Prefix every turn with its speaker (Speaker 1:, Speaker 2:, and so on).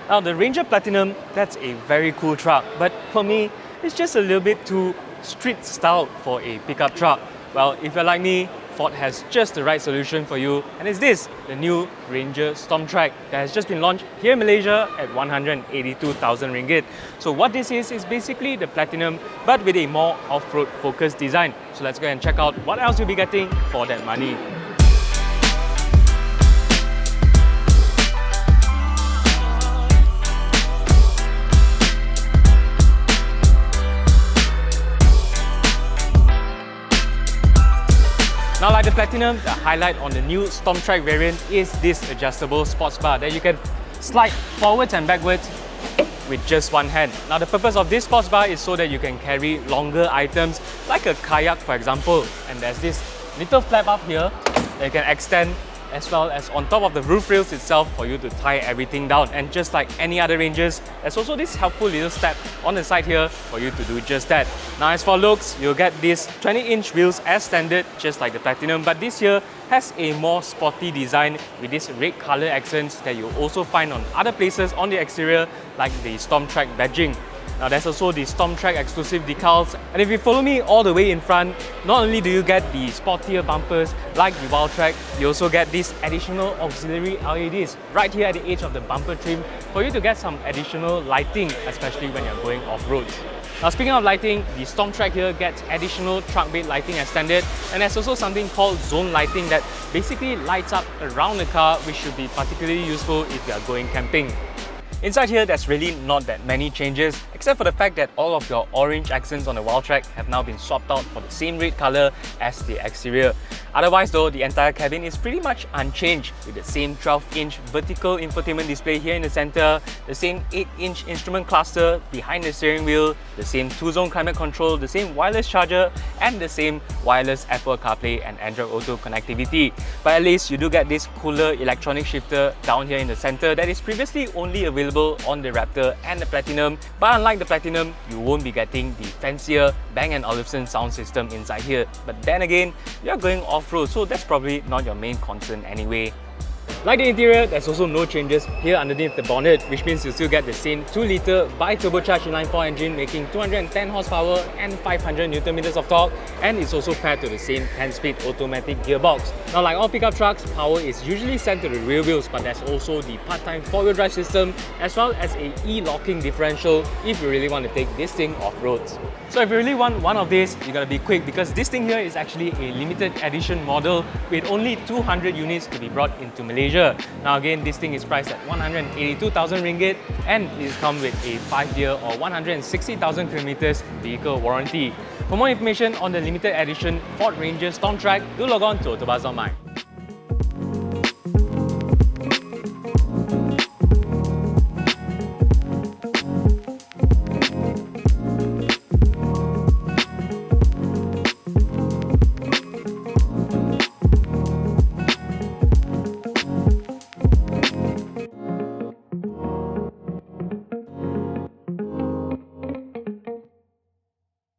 Speaker 1: Now the Ranger Platinum, that's a very cool truck, but for me, it's just a little bit too street style for a pickup truck. Well, if you're like me, Ford has just the right solution for you, and it's this, the new Ranger Stormtrak that has just been launched here in Malaysia at 182,000 ringgit. So what this is basically the Platinum, but with a more off-road focused design. So let's go and check out what else you'll be getting for that money. Now, like the Platinum, the highlight on the new Stormtrak variant is this adjustable sports bar that you can slide forwards and backwards with just one hand. Now, the purpose of this sports bar is so that you can carry longer items like a kayak, for example. And there's this little flap up here that you can extend, as well as on top of the roof rails itself for you to tie everything down. And just like any other Rangers, there's also this helpful little step on the side here for you to do just that. Now, as for looks, you'll get these 20-inch wheels as standard, just like the Platinum, but this here has a more sporty design with these red color accents that you'll also find on other places on the exterior, like the Stormtrak badging. Now, there's also the Stormtrak exclusive decals, and if you follow me all the way in front, not only do you get the sportier bumpers like the Wildtrak, you also get these additional auxiliary LEDs right here at the edge of the bumper trim for you to get some additional lighting, especially when you're going off-roads. Now, speaking of lighting, the Stormtrak here gets additional truck bed lighting as standard, and there's also something called zone lighting that basically lights up around the car, which should be particularly useful if you are going camping. Inside here, there's really not that many changes, except for the fact that all of your orange accents on the Wildtrak have now been swapped out for the same red color as the exterior. Otherwise though, the entire cabin is pretty much unchanged, with the same 12-inch vertical infotainment display here in the center, the same 8-inch instrument cluster behind the steering wheel, the same 2-zone climate control, the same wireless charger, and the same wireless Apple CarPlay and Android Auto connectivity. But at least you do get this cooler electronic shifter down here in the center that is previously only available on the Raptor and the Platinum, but unlike the Platinum, you won't be getting the fancier Bang & Olufsen sound system inside here. But then again, you're going off-road, so that's probably not your main concern anyway. Like the interior, there's also no changes here underneath the bonnet, which means you still get the same 2-litre bi-turbocharged inline-4 engine making 210 horsepower and 500 Nm of torque, and it's also paired to the same 10-speed automatic gearbox. Now, like all pickup trucks, power is usually sent to the rear wheels, but there's also the part-time 4-wheel drive system, as well as a e-locking differential if you really want to take this thing off-roads. So if you really want one of these, you gotta be quick, because this thing here is actually a limited edition model with only 200 units to be brought into Malaysia. Now again, this thing is priced at 182,000 ringgit and it comes with a 5-year or 160,000 kilometers vehicle warranty. For more information on the limited edition Ford Ranger Stormtrak, do log on to AutoBuzz.my.